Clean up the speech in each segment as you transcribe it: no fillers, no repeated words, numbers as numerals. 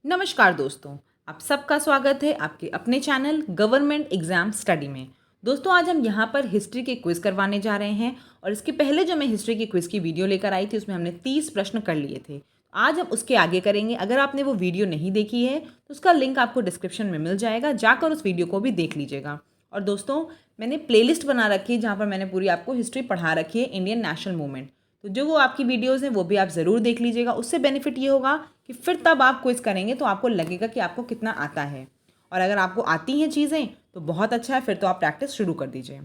नमस्कार दोस्तों, आप सबका स्वागत है आपके अपने चैनल गवर्नमेंट एग्जाम स्टडी में। दोस्तों आज हम यहाँ पर हिस्ट्री के क्विज़ करवाने जा रहे हैं और इसके पहले जो मैं हिस्ट्री के क्विज़ की वीडियो लेकर आई थी उसमें हमने 30 प्रश्न कर लिए थे। आज हम उसके आगे करेंगे। अगर आपने वो वीडियो नहीं देखी है तो उसका लिंक आपको डिस्क्रिप्शन में मिल जाएगा, जाकर उस वीडियो को भी देख लीजिएगा। और दोस्तों मैंने प्लेलिस्ट बना रखी है जहाँ पर मैंने पूरी आपको हिस्ट्री पढ़ा रखी है इंडियन नेशनल मूवमेंट। तो जो वो आपकी वीडियोज़ हैं वो भी आप ज़रूर देख लीजिएगा। उससे बेनिफिट ये होगा कि फिर तब आप क्विज़ करेंगे तो आपको लगेगा कि आपको कितना आता है। और अगर आपको आती हैं चीज़ें तो बहुत अच्छा है, फिर तो आप प्रैक्टिस शुरू कर दीजिए।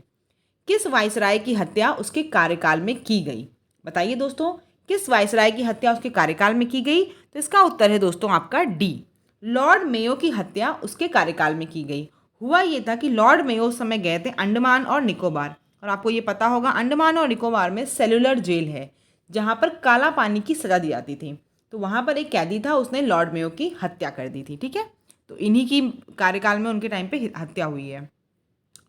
किस वायसराय की हत्या उसके कार्यकाल में की गई? बताइए दोस्तों, किस वायसराय की हत्या उसके कार्यकाल में की गई? तो इसका उत्तर है दोस्तों आपका डी, लॉर्ड मेयो की हत्या उसके कार्यकाल में की गई। हुआ ये था कि लॉर्ड मेयो उस समय गए थे अंडमान और निकोबार, और आपको ये पता होगा अंडमान और निकोबार में सेलुलर जेल है जहाँ पर काला पानी की सज़ा दी जाती थी। तो वहाँ पर एक कैदी था, उसने लॉर्ड मेयो की हत्या कर दी थी। ठीक है, तो इन्हीं की कार्यकाल में उनके टाइम पे हत्या हुई है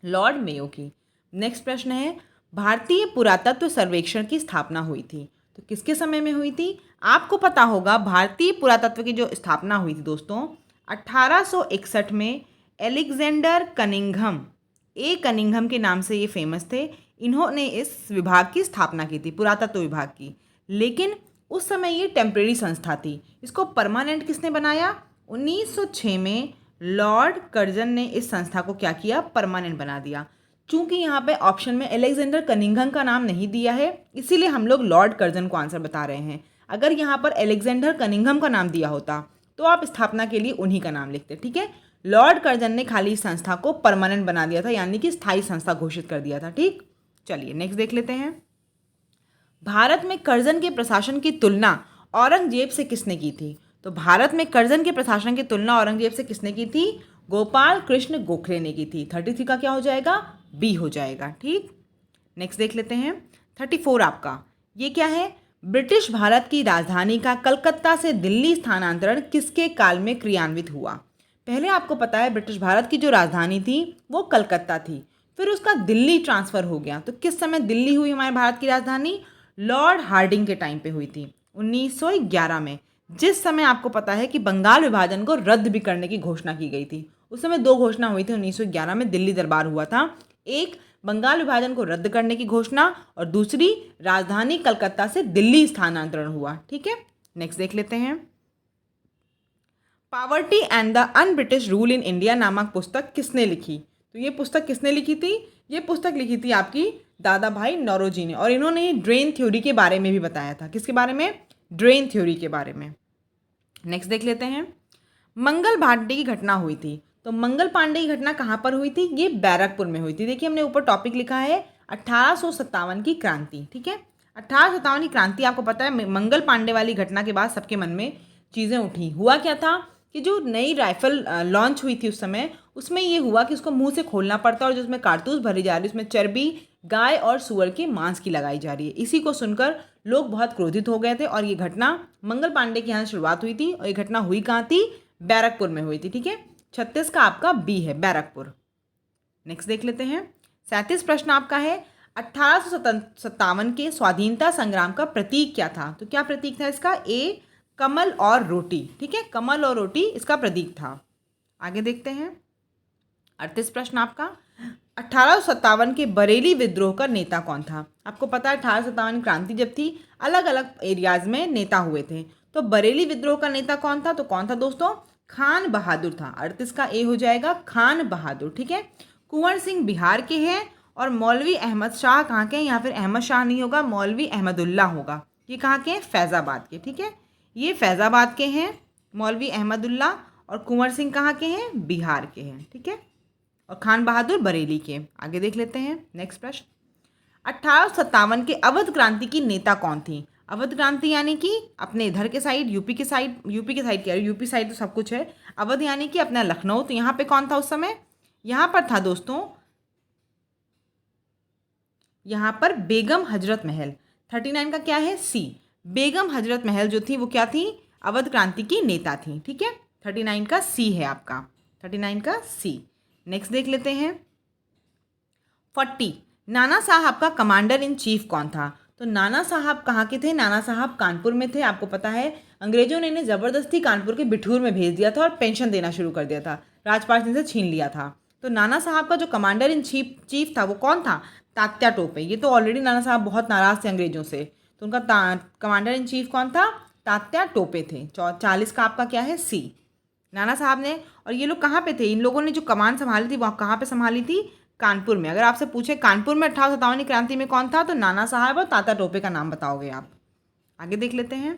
लॉर्ड मेयो की। नेक्स्ट प्रश्न है, भारतीय पुरातत्व सर्वेक्षण की स्थापना हुई थी तो किसके समय में हुई थी? आपको पता होगा भारतीय पुरातत्व की जो स्थापना हुई थी दोस्तों 1861 में एलेक्जेंडर कनिंघम, ए कनिंघम के नाम से ये फेमस थे। इन्होंने इस विभाग की स्थापना की थी, पुरातत्व विभाग की। लेकिन उस समय ये टेम्परेरी संस्था थी, इसको परमानेंट किसने बनाया? 1906 में लॉर्ड कर्जन ने इस संस्था को क्या किया? परमानेंट बना दिया। चूंकि यहाँ पे ऑप्शन में एलेक्जेंडर कनिंघम का नाम नहीं दिया है इसीलिए हम लोग लॉर्ड कर्जन को आंसर बता रहे हैं। अगर यहाँ पर एलेक्जेंडर कनिंघम का नाम दिया होता तो आप स्थापना के लिए उन्हीं का नाम लिखते। ठीक है, लॉर्ड कर्जन ने खाली इस संस्था को परमानेंट बना दिया था, यानी कि स्थायी संस्था घोषित कर दिया था। ठीक, चलिए नेक्स्ट देख लेते हैं। भारत में कर्जन के प्रशासन की तुलना औरंगजेब से किसने की थी? तो भारत में कर्जन के प्रशासन की तुलना औरंगजेब से किसने की थी? गोपाल कृष्ण गोखले ने की थी। 33 का क्या हो जाएगा? बी हो जाएगा। ठीक, नेक्स्ट देख लेते हैं। 34 आपका ये क्या है? ब्रिटिश भारत की राजधानी का कलकत्ता से दिल्ली स्थानांतरण किसके काल में क्रियान्वित हुआ? पहले आपको पता है ब्रिटिश भारत की जो राजधानी थी वो कलकत्ता थी, फिर उसका दिल्ली ट्रांसफ़र हो गया। तो किस समय दिल्ली हुई हमारे भारत की राजधानी? लॉर्ड हार्डिंग के टाइम पे हुई थी 1911 में, जिस समय आपको पता है कि बंगाल विभाजन को रद्द भी करने की घोषणा की गई थी। उस समय दो घोषणा हुई थी 1911 में, दिल्ली दरबार हुआ था। एक बंगाल विभाजन को रद्द करने की घोषणा और दूसरी राजधानी कलकत्ता से दिल्ली स्थानांतरण हुआ। ठीक है, नेक्स्ट देख लेते हैं। Poverty and the un British rule in India नामक पुस्तक किसने लिखी? तो ये पुस्तक किसने लिखी थी? ये पुस्तक लिखी थी आपकी दादा भाई नौरोजी ने, और इन्होंने ड्रेन थ्योरी के बारे में भी बताया था। किसके बारे में? ड्रेन थ्योरी के बारे में। नेक्स्ट देख लेते हैं। मंगल पांडे की घटना हुई थी तो मंगल पांडे की घटना कहाँ पर हुई थी? ये बैरकपुर में हुई थी। देखिए हमने ऊपर टॉपिक लिखा है 1857 की क्रांति। ठीक है, 1857 की क्रांति आपको पता है मंगल पांडे वाली घटना के बाद सबके मन में चीज़ें उठी। हुआ क्या था कि जो नई राइफल लॉन्च हुई थी उस समय, उसमें ये हुआ कि उसको मुंह से खोलना पड़ता और जिसमें कारतूस भरी जा रही है उसमें चर्बी गाय और सुअर के मांस की लगाई जा रही है। इसी को सुनकर लोग बहुत क्रोधित हो गए थे और ये घटना मंगल पांडे के यहाँ शुरुआत हुई थी। और ये घटना हुई कहाँ थी? बैरकपुर में हुई थी। ठीक है, 36 का आपका बी है, बैरकपुर। नेक्स्ट देख लेते हैं। 37 प्रश्न आपका है, 1857 के स्वाधीनता संग्राम का प्रतीक क्या था? तो क्या प्रतीक था इसका? ए कमल और रोटी। ठीक है, कमल और रोटी इसका प्रतीक था। आगे देखते हैं। 38 प्रश्न आपका, 1857 के बरेली विद्रोह का नेता कौन था? आपको पता है 1857 क्रांति जब थी अलग अलग एरियाज में नेता हुए थे, तो बरेली विद्रोह का नेता कौन था? तो कौन था दोस्तों? खान बहादुर था। 38 का ए हो जाएगा, खान बहादुर। ठीक है, कुंवर सिंह बिहार के हैं और मौलवी अहमद शाह कहाँ के हैं? यहाँ फिर अहमद शाह नहीं होगा, मौलवी अहमदुल्ला होगा। ये कहाँ के हैं? फैज़ाबाद के। ठीक है, ये फैज़ाबाद के हैं मौलवी अहमदुल्ला, और कुंवर सिंह कहाँ के हैं? बिहार के हैं। ठीक है, और खान बहादुर बरेली के। आगे देख लेते हैं नेक्स्ट प्रश्न। 1857 के अवध क्रांति की नेता कौन थी? अवध क्रांति यानी कि अपने इधर के साइड, यूपी के साइड, यूपी के साइड क्या है, यूपी साइड तो सब कुछ है। अवध यानी कि अपना लखनऊ, तो यहाँ पे कौन था उस समय? यहाँ पर था दोस्तों, यहाँ पर बेगम हजरत महल। 39 का क्या है? सी, बेगम हजरत महल जो थी वो क्या थी? अवध क्रांति की नेता थी। ठीक है, 39 का सी है आपका, 39 का सी। नेक्स्ट देख लेते हैं। 40, नाना साहब का कमांडर इन चीफ कौन था? तो नाना साहब कहाँ के थे? नाना साहब कानपुर में थे। आपको पता है अंग्रेजों ने इन्हें ज़बरदस्ती कानपुर के बिठूर में भेज दिया था और पेंशन देना शुरू कर दिया था, राजपाट इनसे छीन लिया था। तो नाना साहब का जो कमांडर इन चीफ था वो कौन था? तात्या टोपे। ये तो ऑलरेडी नाना साहब बहुत नाराज़ थे अंग्रेजों से, तो उनका कमांडर इन चीफ कौन था? तात्या टोपे थे। 40 का आपका क्या है? सी। नाना साहब ने, और ये लोग कहाँ पे थे? इन लोगों ने जो कमान संभाली थी वहाँ कहाँ पे संभाली थी? कानपुर में। अगर आपसे पूछे कानपुर में 1857 क्रांति में कौन था, तो नाना साहब और तात्या टोपे का नाम बताओगे आप। आगे देख लेते हैं।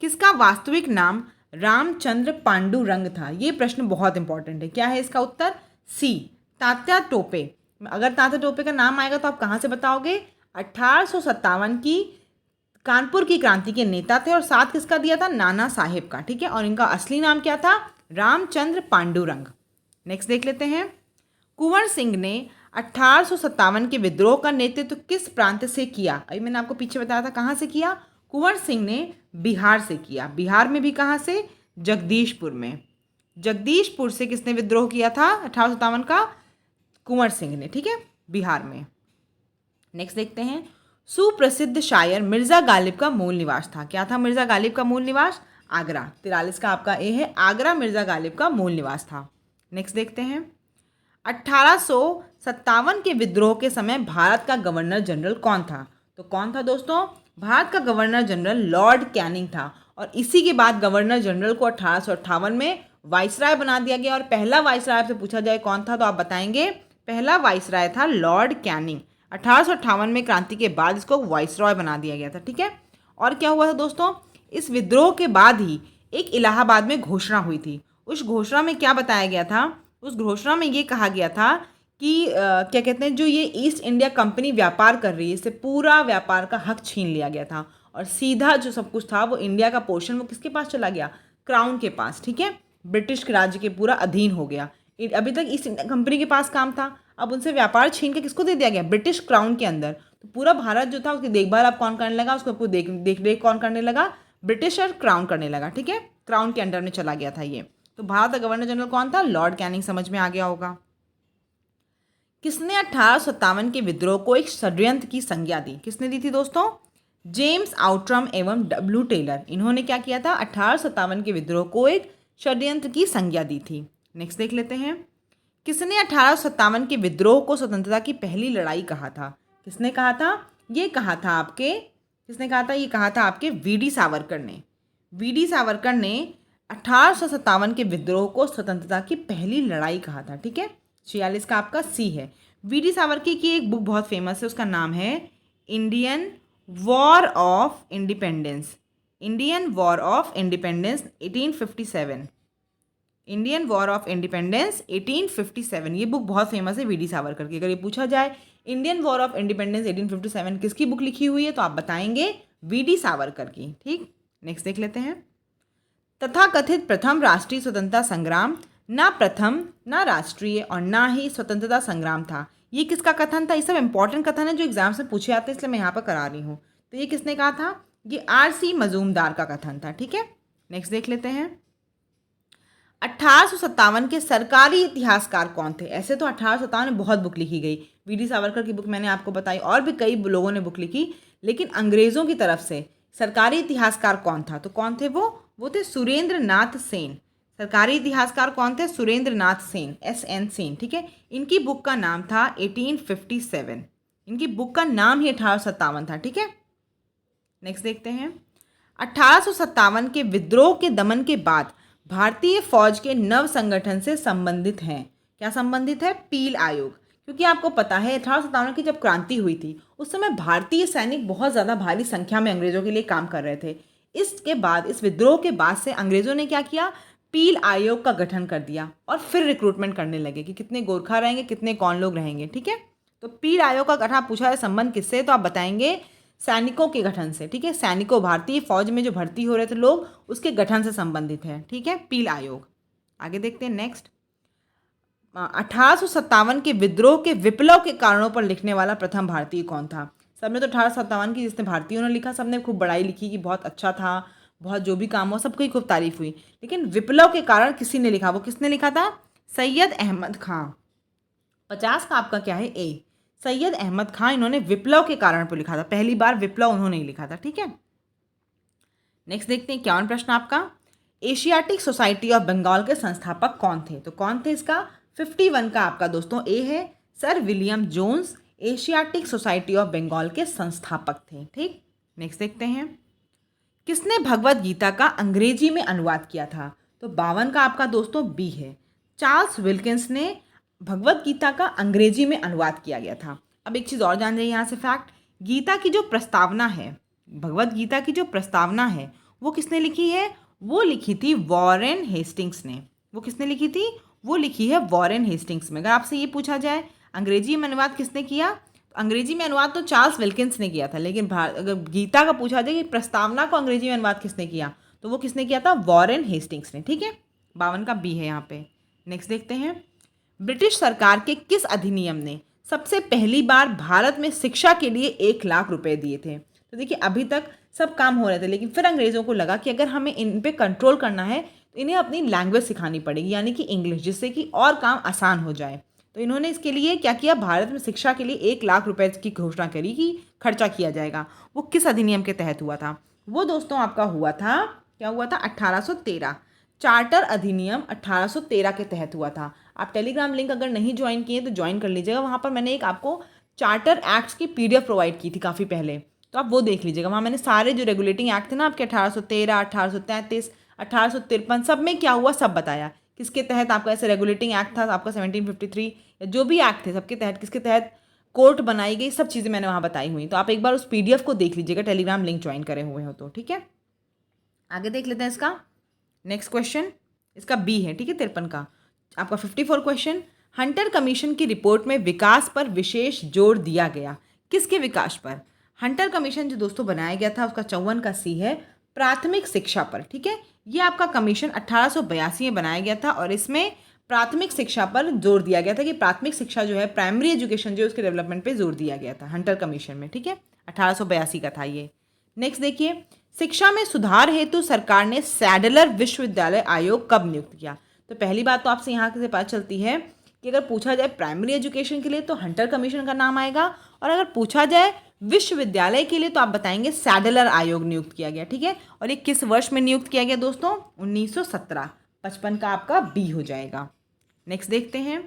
किसका वास्तविक नाम रामचंद्र पांडुरंग था? ये प्रश्न बहुत इंपॉर्टेंट है। क्या है इसका उत्तर? सी, तात्या टोपे। अगर तात्या टोपे का नाम आएगा तो आप कहाँ से बताओगे? 1857 की कानपुर की क्रांति के नेता थे, और साथ किसका दिया था? नाना साहेब का। ठीक है, और इनका असली नाम क्या था? रामचंद्र पांडुरंग। नेक्स्ट देख लेते हैं। कुंवर सिंह ने 1857 के विद्रोह का नेतृत्व किस प्रांत से किया? अभी मैंने आपको पीछे बताया था कहाँ से किया। कुंवर सिंह ने बिहार से किया। बिहार में भी कहाँ से? जगदीशपुर में। जगदीशपुर से किसने विद्रोह किया था 1857 का? कुंवर सिंह ने। ठीक है, बिहार में। नेक्स्ट देखते हैं। सुप्रसिद्ध शायर मिर्ज़ा गालिब का मूल निवास था। क्या था मिर्ज़ा गालिब का मूल निवास? आगरा। 43 का आपका ए है, आगरा मिर्ज़ा गालिब का मूल निवास था। नेक्स्ट देखते हैं। 1857 के विद्रोह के समय भारत का गवर्नर जनरल कौन था? तो कौन था दोस्तों? भारत का गवर्नर जनरल लॉर्ड कैनिंग था, और इसी के बाद गवर्नर जनरल को 1858 में वाइसराय बना दिया गया। और पहला वाइसराय आपसे पूछा जाए कौन था, तो आप बताएंगे पहला वाइसराय था लॉर्ड कैनिंग। 1858 में क्रांति के बाद इसको वाइसरॉय बना दिया गया था। ठीक है, और क्या हुआ था दोस्तों? इस विद्रोह के बाद ही एक इलाहाबाद में घोषणा हुई थी। उस घोषणा में क्या बताया गया था? उस घोषणा में ये कहा गया था कि क्या कहते हैं, जो ये ईस्ट इंडिया कंपनी व्यापार कर रही है, इससे पूरा व्यापार का हक छीन लिया गया था, और सीधा जो सब कुछ था वो इंडिया का पोर्शन वो किसके पास चला गया? क्राउन के पास। ठीक है, ब्रिटिश राज्य के पूरा अधीन हो गया। अभी तक ईस्ट इंडिया कंपनी के पास काम था, अब उनसे व्यापार छीन के किसको दे दिया गया? ब्रिटिश क्राउन के अंदर। तो पूरा भारत जो था उसकी देखभाल अब कौन करने लगा? उसको देख रेख कौन करने लगा? ब्रिटिश और क्राउन करने लगा। ठीक है, क्राउन के अंडर में चला गया था ये। तो भारत का गवर्नर जनरल कौन था? Lord Canning. समझ में आ गया होगा। किसने 1857 के विद्रोह को एक षड्यंत्र की संज्ञा दी? किसने दी थी दोस्तों? जेम्स आउट्रम एवं डब्ल्यू टेलर। इन्होंने क्या किया था? 1857 के विद्रोह को एक षड्यंत्र की संज्ञा दी थी। नेक्स्ट देख लेते हैं। किसने 1857 के विद्रोह को स्वतंत्रता की पहली लड़ाई कहा था? किसने कहा था? ये कहा था आपके, किसने कहा था? ये कहा था आपके वीडी सावरकर ने। वीडी सावरकर ने 1857 के विद्रोह को स्वतंत्रता की पहली लड़ाई कहा था। ठीक है, 46 का आपका सी है। वीडी सावरकर की एक बुक बहुत फेमस है, उसका नाम है Indian war of independence. Indian war of independence 1857। Indian war of independence 1857। ये बुक बहुत फेमस है वीडी सावरकर की। अगर ये पूछा जाए इंडियन वॉर ऑफ इंडिपेंडेंस 1857 किसकी बुक लिखी हुई है, तो आप बताएंगे वीडी सावरकर की। ठीक, नेक्स्ट देख लेते हैं। तथाकथित प्रथम राष्ट्रीय स्वतंत्रता संग्राम ना प्रथम, ना राष्ट्रीय और ना ही स्वतंत्रता संग्राम था। ये किसका कथन था? ये सब इंपॉर्टेंट कथन है जो एग्जाम से पूछे जाते हैं, इसलिए मैं यहाँ पर करा रही हूँ। तो ये किसने कहा था? ये RC मजूमदार का कथन था। ठीक है, नेक्स्ट देख लेते हैं। 1857 के सरकारी इतिहासकार कौन थे? ऐसे तो 1857 में बहुत बुक लिखी गई। वीडी सावरकर की बुक मैंने आपको बताई, और भी कई लोगों ने बुक लिखी, लेकिन अंग्रेजों की तरफ से सरकारी इतिहासकार कौन था? तो कौन थे वो थे सुरेंद्र नाथ सेन। सरकारी इतिहासकार कौन थे? सुरेंद्र नाथ सेन, SN सेन। ठीक है, इनकी बुक का नाम था 1857। इनकी बुक का नाम ही 1857 था। ठीक है, नेक्स्ट देखते हैं। 1857 के विद्रोह के दमन के बाद भारतीय फौज के नव संगठन से संबंधित हैं। क्या संबंधित है? पील आयोग। क्योंकि आपको पता है 1857 की जब क्रांति हुई थी उस समय भारतीय सैनिक बहुत ज़्यादा भारी संख्या में अंग्रेजों के लिए काम कर रहे थे। इसके बाद, इस विद्रोह के बाद से अंग्रेजों ने क्या किया? पील आयोग का गठन कर दिया, और फिर रिक्रूटमेंट करने लगे कि कितने गोरखा रहेंगे, कितने कौन लोग रहेंगे। ठीक है, तो पील आयोग का गठन पूछा है संबंध किससे, तो आप बताएंगे सैनिकों के गठन से। ठीक है, सैनिकों, भारतीय फौज में जो भर्ती हो रहे थे लोग, उसके गठन से संबंधित है। ठीक है, पील आयोग। आगे देखते हैं नेक्स्ट। 1857 के विद्रोह के विप्लव के कारणों पर लिखने वाला प्रथम भारतीय कौन था? सबने तो 1857 की जिसने भारतीयों ने लिखा, सबने खूब बड़ाई लिखी कि बहुत अच्छा था, बहुत जो भी काम हो सबकी खूब तारीफ हुई, लेकिन विप्लव के कारण किसी ने लिखा। वो किसने लिखा था? सैयद अहमद खां। 50 का आपका क्या है? ए। सैयद अहमद खां, इन्होंने विप्लव के कारण पर लिखा था। पहली बार विप्लव उन्होंने ही लिखा था। ठीक है, नेक्स्ट देखते हैं 51 प्रश्न आपका, एशियाटिक सोसाइटी ऑफ बंगाल के संस्थापक कौन थे? तो कौन थे इसका 51 का आपका दोस्तों ए है sir William Jones, Asiatic Society of Bengal के संस्थापक थे। ठीक, नेक्स्ट देखते हैं, किसने भगवत गीता का अंग्रेजी में अनुवाद किया था? तो 52 का आपका दोस्तों बी है, चार्ल्स विल्किंस ने भगवत गीता का अंग्रेजी में अनुवाद किया गया था। अब एक चीज़ और जान जाइए यहाँ से फैक्ट, गीता की जो प्रस्तावना है, भगवत गीता की जो प्रस्तावना है वो किसने लिखी है? वो लिखी थी वॉरेन हेस्टिंग्स ने। वो किसने लिखी थी? वो लिखी है वॉरेन हेस्टिंग्स में। अगर आपसे ये पूछा जाए अंग्रेजी में अनुवाद किसने किया, तो अंग्रेजी में अनुवाद तो चार्ल्स विल्किंस ने किया था, लेकिन अगर गीता का पूछा जाए कि प्रस्तावना को अंग्रेजी में अनुवाद किसने किया, तो वो किसने किया था? वॉरेन हेस्टिंग्स ने। ठीक है, 52 का बी है यहाँ पे। नेक्स्ट देखते हैं, ब्रिटिश सरकार के किस अधिनियम ने सबसे पहली बार भारत में शिक्षा के लिए 1 लाख रुपए दिए थे? तो देखिए अभी तक सब काम हो रहे थे, लेकिन फिर अंग्रेज़ों को लगा कि अगर हमें इन पे कंट्रोल करना है तो इन्हें अपनी लैंग्वेज सिखानी पड़ेगी, यानी कि इंग्लिश, जिससे कि और काम आसान हो जाए। तो इन्होंने इसके लिए क्या किया, भारत में शिक्षा के लिए 1 लाख रुपए की घोषणा करी कि खर्चा किया जाएगा। वो किस अधिनियम के तहत हुआ था? वो दोस्तों आपका हुआ था, क्या हुआ था? 1813, चार्टर अधिनियम 1813 के तहत हुआ था। आप टेलीग्राम लिंक अगर नहीं ज्वाइन किए तो ज्वाइन कर लीजिएगा, वहाँ पर मैंने एक आपको चार्टर एक्ट्स की PDF प्रोवाइड की थी काफ़ी पहले, तो आप वो देख लीजिएगा। वहाँ मैंने सारे जो रेगुलेटिंग एक्ट थे ना आपके 1813, 1833, 1853, सब में क्या हुआ सब बताया, किसके तहत आपका ऐसे रेगुलेटिंग एक्ट था आपका 1753 या जो भी एक्ट थे सबके तहत किसके तहत कोर्ट बनाई गई, सब चीज़ें मैंने वहाँ बताई हुई। तो आप एक बार उस PDF को देख लीजिएगा, टेलीग्राम लिंक ज्वाइन करे हुए हो तो। ठीक है, आगे देख लेते हैं इसका नेक्स्ट क्वेश्चन, इसका बी है। ठीक है, 53 का आपका 54 क्वेश्चन, हंटर कमीशन की रिपोर्ट में विकास पर विशेष जोर दिया गया, किसके विकास पर? हंटर कमीशन जो दोस्तों बनाया गया था उसका 54 का सी है, प्राथमिक शिक्षा पर। ठीक है, ये आपका कमीशन 1882 में बनाया गया था और इसमें प्राथमिक शिक्षा पर जोर दिया गया था कि प्राथमिक शिक्षा जो है, प्राइमरी एजुकेशन जो है उसके डेवलपमेंट पे जोर दिया गया था हंटर कमीशन में। ठीक है, 1882 का था ये। नेक्स्ट देखिए, शिक्षा में सुधार हेतु सरकार ने सैडलर विश्वविद्यालय आयोग कब नियुक्त किया? तो पहली बात तो आपसे यहाँ से पता चलती है कि अगर पूछा जाए प्राइमरी एजुकेशन के लिए तो हंटर कमीशन का नाम आएगा, और अगर पूछा जाए विश्वविद्यालय के लिए तो आप बताएंगे सैडलर आयोग नियुक्त किया गया। ठीक है, और ये किस वर्ष में नियुक्त किया गया दोस्तों? 1917। 55 का आपका बी हो जाएगा। नेक्स्ट देखते हैं,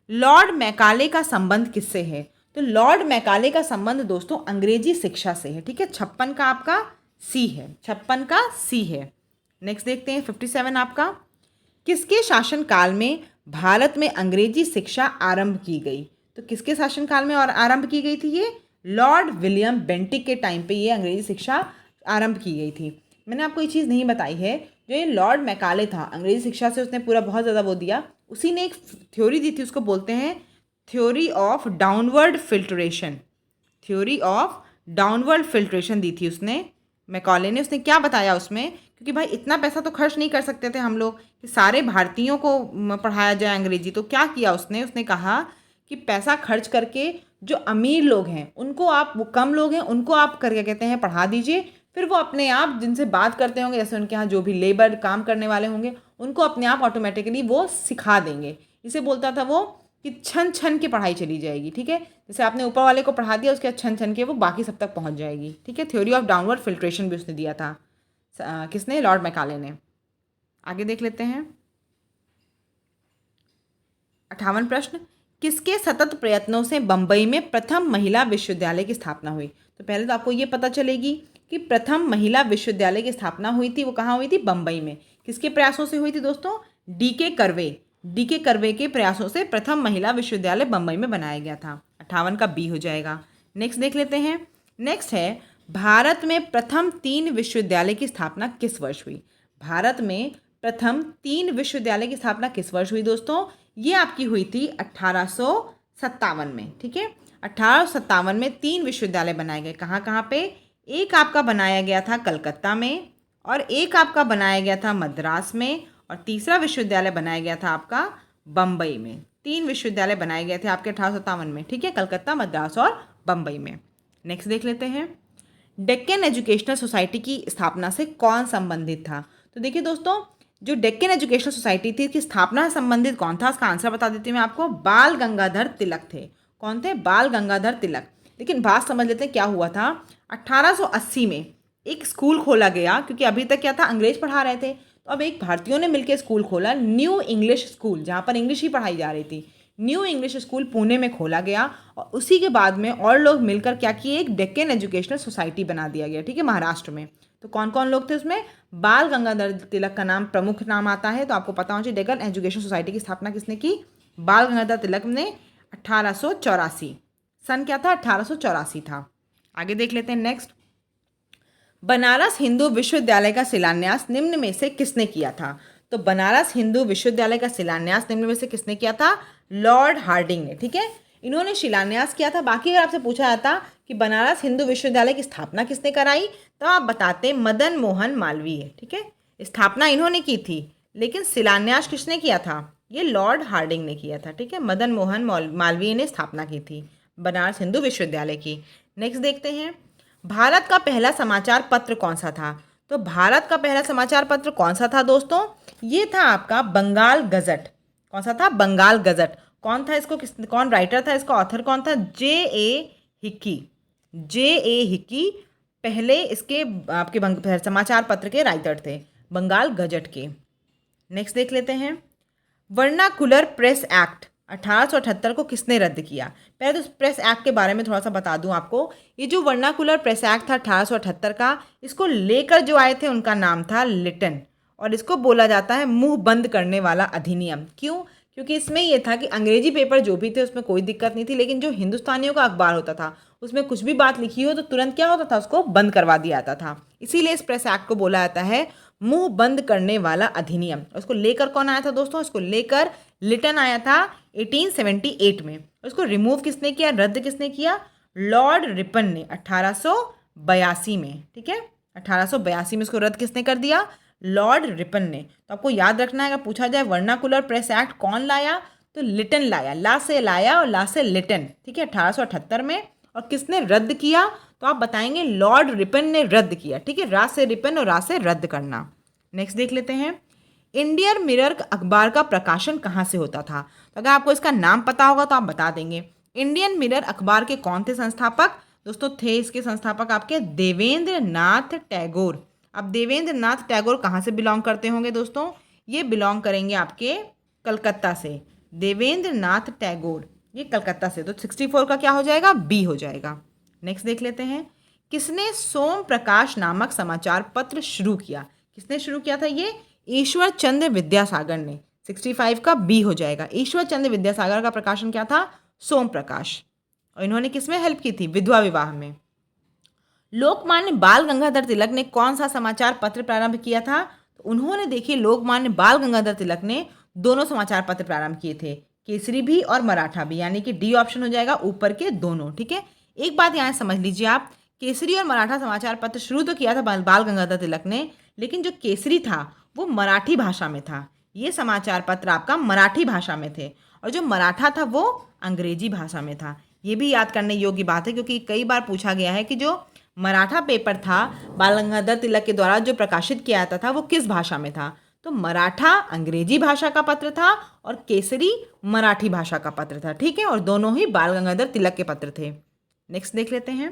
लॉर्ड मैकाले का संबंध किससे है? तो लॉर्ड मैकाले का संबंध दोस्तों अंग्रेजी शिक्षा से है। ठीक है, 56 का आपका सी है, 56 का सी है। नेक्स्ट देखते हैं 57 आपका, किसके शासनकाल में भारत में अंग्रेजी शिक्षा आरंभ की गई? तो किसके शासनकाल में और आरंभ की गई थी? ये लॉर्ड विलियम बेंटिक के टाइम पे ये अंग्रेजी शिक्षा आरंभ की गई थी। मैंने आपको ये चीज़ नहीं बताई है, जो ये लॉर्ड मैकाले था अंग्रेजी शिक्षा से उसने पूरा बहुत ज़्यादा वो दिया, उसी ने एक थ्योरी दी थी, उसको बोलते हैं theory of downward filtration. Theory of downward filtration दी थी उसने, मैकाले ने। उसने क्या बताया उसमें, क्योंकि भाई इतना पैसा तो खर्च नहीं कर सकते थे हम लोग कि सारे भारतीयों को पढ़ाया जाए अंग्रेजी, तो क्या किया उसने, उसने कहा कि पैसा खर्च करके जो अमीर लोग हैं उनको आप, वो कम लोग हैं उनको आप करके कहते हैं पढ़ा दीजिए, फिर वो अपने आप जिनसे बात करते होंगे, जैसे उनके यहाँ जो भी लेबर काम करने वाले होंगे उनको अपने आप ऑटोमेटिकली वो सिखा देंगे। इसे बोलता था वो कि छन छन की पढ़ाई चली जाएगी। ठीक है, जैसे आपने ऊपर वाले को पढ़ा दिया उसके बाद छन छन के वो बाकी सब तक पहुंच जाएगी। ठीक है, थ्योरी ऑफ डाउनवर्ड फिल्ट्रेशन भी उसने दिया था, किसने? लॉर्ड मैकाले ने। आगे देख लेते हैं 58 प्रश्न, किसके सतत प्रयत्नों से बंबई में प्रथम महिला विश्वविद्यालय की स्थापना हुई? तो पहले तो आपको ये पता चलेगी कि प्रथम महिला विश्वविद्यालय की स्थापना हुई थी, वो कहाँ हुई थी? बंबई में। किसके प्रयासों से हुई थी दोस्तों? DK curve. DK कर्वे के प्रयासों से प्रथम महिला विश्वविद्यालय बंबई में बनाया गया था। 58 का बी हो जाएगा। नेक्स्ट देख लेते हैं, नेक्स्ट है, भारत में प्रथम 3 विश्वविद्यालय की स्थापना किस वर्ष हुई? भारत में प्रथम 3 विश्वविद्यालय की स्थापना किस वर्ष हुई दोस्तों? ये आपकी हुई थी 1857 में। ठीक है, 1857 में 3 विश्वविद्यालय बनाए गए। कहाँ कहाँ पे? एक आपका बनाया गया था कलकत्ता में, और एक आपका बनाया गया था मद्रास में, और तीसरा विश्वविद्यालय बनाया गया था आपका बम्बई में। 3 विश्वविद्यालय बनाए गए थे आपके 1857 में। ठीक है, कलकत्ता, मद्रास और बम्बई में। नेक्स्ट देख लेते हैं, डेक्कन एजुकेशनल सोसाइटी की स्थापना से कौन संबंधित था? तो देखिए दोस्तों, जो डेक्कन एजुकेशनल सोसाइटी थी इसकी स्थापना से संबंधित कौन था, उसका आंसर बता देती हूँ मैं आपको, बाल गंगाधर तिलक थे। कौन थे? बाल गंगाधर तिलक। लेकिन बात समझ लेते हैं क्या हुआ था। 1880 में एक स्कूल खोला गया, क्योंकि अभी तक क्या था, अंग्रेज पढ़ा रहे थे, तो अब एक भारतीयों ने मिलकर स्कूल खोला, न्यू इंग्लिश स्कूल, जहाँ पर इंग्लिश ही पढ़ाई जा रही थी। न्यू इंग्लिश स्कूल पुणे में खोला गया और उसी के बाद में और लोग मिलकर क्या किए, एक डेक्कन एजुकेशनल सोसाइटी बना दिया गया, ठीक है, महाराष्ट्र में। तो कौन कौन लोग थे उसमें, बाल गंगाधर तिलक का नाम प्रमुख नाम आता है, तो आपको पता होना चाहिए। डेक्कन एजुकेशन सोसाइटी की स्थापना किसने की, बाल गंगाधर तिलक ने 1884, सन क्या था, 1884 था। आगे देख लेते हैं नेक्स्ट। बनारस हिंदू विश्वविद्यालय का शिलान्यास निम्न में से किसने किया था। तो बनारस हिंदू विश्वविद्यालय का शिलान्यास निम्न में से किसने किया था, लॉर्ड हार्डिंग ने, ठीक है, इन्होंने शिलान्यास किया था। बाकी अगर आपसे पूछा जाता कि बनारस हिंदू विश्वविद्यालय की स्थापना किसने कराई, तो आप बताते मदन मोहन मालवीय, ठीक है, स्थापना इन्होंने की थी, लेकिन शिलान्यास किसने किया था, ये लॉर्ड हार्डिंग ने किया था, ठीक है, मदन मोहन मालवीय ने स्थापना की थी बनारस हिंदू विश्वविद्यालय की। नेक्स्ट देखते हैं, भारत का पहला समाचार पत्र कौन सा था। तो भारत का पहला समाचार पत्र कौन सा था दोस्तों, ये था आपका बंगाल गजट। कौन सा था, बंगाल गजट। कौन था इसको, कौन राइटर था, इसका ऑथर कौन था, हिक्की। हिक्की पहले इसके आपके समाचार पत्र के राइटर थे, बंगाल गजट के। नेक्स्ट देख लेते हैं, वर्नाकुलर प्रेस एक्ट 1878 को किसने रद्द किया। पहले तो प्रेस एक्ट के बारे में थोड़ा सा बता दूं आपको। ये जो वर्नाकुलर प्रेस एक्ट था 1878 का, इसको लेकर जो आए थे उनका नाम था लिटन, और इसको बोला जाता है मुंह बंद करने वाला अधिनियम। क्यों, क्योंकि इसमें यह था कि अंग्रेजी पेपर जो भी थे उसमें कोई दिक्कत नहीं थी, लेकिन जो हिंदुस्तानियों का अखबार होता था उसमें कुछ भी बात लिखी हो तो तुरंत क्या होता था, उसको बंद करवा दिया जाता था। इसीलिए इस प्रेस एक्ट को बोला जाता है मुंह बंद करने वाला अधिनियम। उसको लेकर कौन आया था दोस्तों, इसको लेकर लिटन आया था 1878 में। उसको रिमूव किसने किया, रद्द किसने किया, लॉर्ड रिपन ने 1882 में, ठीक है, 1882 में इसको रद्द किसने कर दिया, लॉर्ड रिपन ने। तो आपको याद रखना है, अगर पूछा जाए वर्नाकुलर प्रेस एक्ट कौन लाया, तो लिटन लाया, ला से लाया और ला से लिटन, ठीक है, 1878 में। और किसने रद्द किया, तो आप बताएंगे लॉर्ड रिपन ने रद्द किया, ठीक है, रा से रिपन और रा से रद्द करना। नेक्स्ट देख लेते हैं, इंडियन मिरर अखबार का प्रकाशन कहाँ से होता था। तो अगर आपको इसका नाम पता होगा तो आप बता देंगे। इंडियन मिरर अखबार के कौन थे संस्थापक, दोस्तों थे इसके संस्थापक आपके देवेंद्र नाथ टैगोर। अब देवेंद्र नाथ टैगोर कहाँ से बिलोंग करते होंगे दोस्तों, ये बिलोंग करेंगे आपके कलकत्ता से। देवेंद्र नाथ टैगोर ये कलकत्ता से, तो 64 का क्या हो जाएगा, बी हो जाएगा। नेक्स्ट देख लेते हैं, किसने सोम प्रकाश नामक समाचार पत्र शुरू किया। किसने शुरू किया था, ये ईश्वर चंद्र विद्यासागर ने। 65 का बी हो जाएगा। ईश्वर चंद्र विद्यासागर का प्रकाशन क्या था, सोम प्रकाश। और इन्होंने किसमें हेल्प की थी, विधवा विवाह में। लोकमान्य बाल गंगाधर तिलक ने कौन सा समाचार पत्र प्रारंभ किया था, तो उन्होंने देखिए लोकमान्य बाल गंगाधर तिलक ने दोनों समाचार पत्र प्रारंभ किए थे, केसरी भी और मराठा भी, यानी कि डी ऑप्शन हो जाएगा ऊपर के दोनों, ठीक है। एक बात यहाँ समझ लीजिए आप, केसरी और मराठा समाचार पत्र शुरू तो किया था बाल गंगाधर तिलक ने, लेकिन जो केसरी था वो मराठी भाषा में था। ये समाचार पत्र आपका मराठी भाषा में थे, और जो मराठा था वो अंग्रेजी भाषा में था। ये भी याद करने योग्य बात है, क्योंकि कई बार पूछा गया है कि जो मराठा पेपर था बाल गंगाधर तिलक के द्वारा जो प्रकाशित किया जाता था वो किस भाषा में था। तो मराठा अंग्रेजी भाषा का पत्र था और केसरी मराठी भाषा का पत्र था, ठीक है, और दोनों ही बाल गंगाधर तिलक के पत्र थे। नेक्स्ट देख लेते हैं,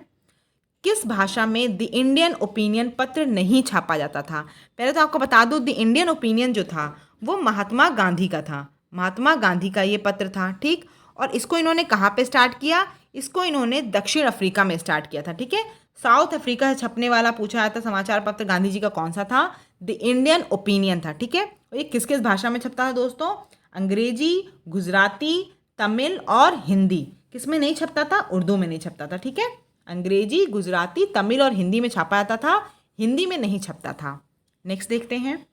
किस भाषा में द इंडियन ओपिनियन पत्र नहीं छापा जाता था। पहले तो आपको बता दूं, द इंडियन ओपिनियन जो था वो महात्मा गांधी का था, महात्मा गांधी का ये पत्र था, ठीक। और इसको इन्होंने कहाँ पे स्टार्ट किया, इसको इन्होंने दक्षिण अफ्रीका में स्टार्ट किया था, ठीक है। साउथ अफ्रीका से छपने वाला पूछा जाता समाचार पत्र गांधी जी का कौन सा था, द इंडियन ओपिनियन था, ठीक है। और ये किस किस भाषा में छपता था दोस्तों, अंग्रेजी, गुजराती, तमिल और हिंदी। किस में नहीं छपता था, उर्दू में नहीं छपता था, ठीक है। अंग्रेजी, गुजराती, तमिल और हिंदी में छापा जाता था, हिंदी में नहीं छपता था। नेक्स्ट देखते हैं,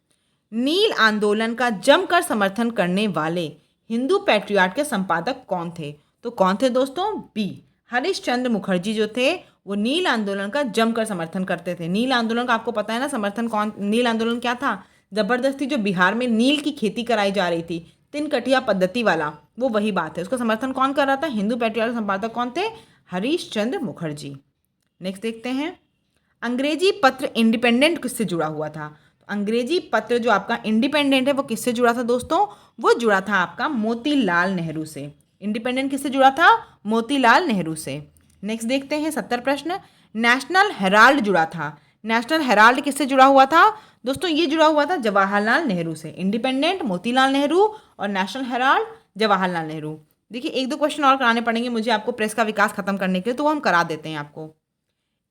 नील आंदोलन का जमकर समर्थन करने वाले हिंदू पैट्रियाट के संपादक कौन थे। तो कौन थे दोस्तों, बी हरीश चंद्र मुखर्जी जो थे वो नील आंदोलन का जमकर समर्थन करते थे। नील आंदोलन का आपको पता है ना समर्थन कौन, नील आंदोलन क्या था, जबरदस्ती जो बिहार में नील की खेती कराई जा रही थी, तिन कटिया पद्धति वाला, वो वही बात है। उसका समर्थन कौन कर रहा था, हिंदू पैट्रियाट संपादक कौन थे, हरीश चंद्र मुखर्जी। नेक्स्ट देखते हैं, अंग्रेजी पत्र इंडिपेंडेंट किससे जुड़ा हुआ था। तो अंग्रेजी पत्र जो आपका इंडिपेंडेंट है वो किससे जुड़ा था दोस्तों, वो जुड़ा था आपका मोतीलाल नेहरू से। इंडिपेंडेंट किससे जुड़ा था, मोतीलाल नेहरू से। नेक्स्ट देखते हैं 70 प्रश्न, नेशनल हेराल्ड जुड़ा था नेशनल हेराल्ड किससे जुड़ा हुआ था? दोस्तों ये जुड़ा हुआ था जवाहरलाल नेहरू से। इंडिपेंडेंट मोतीलाल नेहरू और नेशनल हेराल्ड जवाहरलाल नेहरू। देखिए एक दो क्वेश्चन और कराने पड़ेंगे मुझे आपको प्रेस का विकास खत्म करने के लिए, तो वो हम करा देते हैं आपको।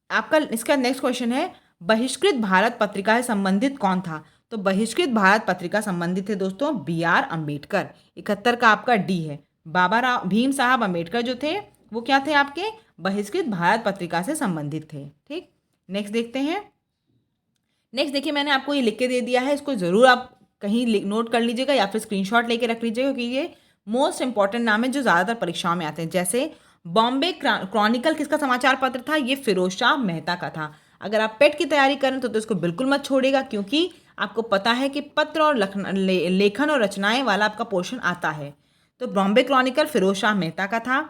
आपका इसका नेक्स्ट क्वेश्चन है, बहिष्कृत भारत पत्रिका से संबंधित कौन था? तो बहिष्कृत भारत पत्रिका संबंधित थे दोस्तों BR अम्बेडकर। 71 का आपका डी है। बाबा राव भीम साहब अम्बेडकर जो थे वो क्या थे आपके? बहिष्कृत भारत पत्रिका से संबंधित थे। ठीक, नेक्स्ट देखते हैं। नेक्स्ट देखिए मैंने आपको ये लिख के दे दिया है, इसको ज़रूर आप कहीं नोट कर लीजिएगा या फिर स्क्रीनशॉट लेके रख लीजिएगा, क्योंकि ये मोस्ट इंपॉर्टेंट नाम है जो ज़्यादातर परीक्षाओं में आते हैं। जैसे बॉम्बे क्रॉनिकल किसका समाचार पत्र था? ये फिरोज शाह मेहता का था। अगर आप पेट की तैयारी करें तो इसको बिल्कुल मत छोड़िएगा, क्योंकि आपको पता है कि पत्र और लेखन और रचनाएं वाला आपका पोर्शन आता है। तो बॉम्बे क्रॉनिकल फिरोज शाह मेहता का था।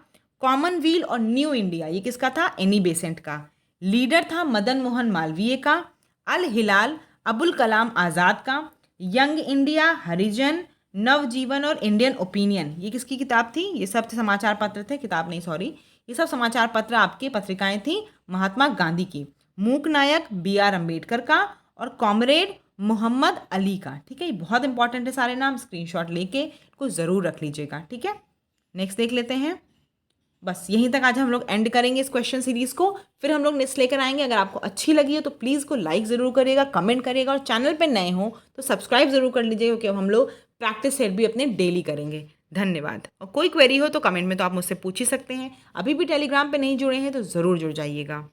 कॉमनवेल्थ और न्यू इंडिया ये किसका था? एनी बेसेंट का। लीडर था मदन मोहन मालवीय का। अल हिलाल अबुल कलाम आज़ाद का। यंग इंडिया हरिजन, नवजीवन और इंडियन ओपिनियन ये किसकी किताब थी? ये सब समाचार पत्र थे, किताब नहीं सॉरी, ये सब समाचार पत्र आपके पत्रिकाएं थी महात्मा गांधी की। मूक नायक BR अम्बेडकर का और कॉमरेड मोहम्मद अली का। ठीक है, ये बहुत इंपॉर्टेंट है सारे नाम, स्क्रीनशॉट लेके इनको ज़रूर रख लीजिएगा। ठीक है, नेक्स्ट देख लेते हैं। बस यहीं तक आज हम लोग एंड करेंगे इस क्वेश्चन सीरीज़ को, फिर हम लोग नेक्स्ट लेकर आएंगे। अगर आपको अच्छी लगी है तो प्लीज़ को लाइक ज़रूर करिएगा, कमेंट करिएगा, और चैनल पे नए हो तो सब्सक्राइब ज़रूर कर लीजिएगा, क्योंकि अब हम लोग प्रैक्टिस सेट भी अपने डेली करेंगे। धन्यवाद। और कोई क्वेरी हो तो कमेंट में तो आप मुझसे पूछ ही सकते हैं। अभी भी टेलीग्राम पे नहीं जुड़े हैं तो ज़रूर जुड़ जाइएगा।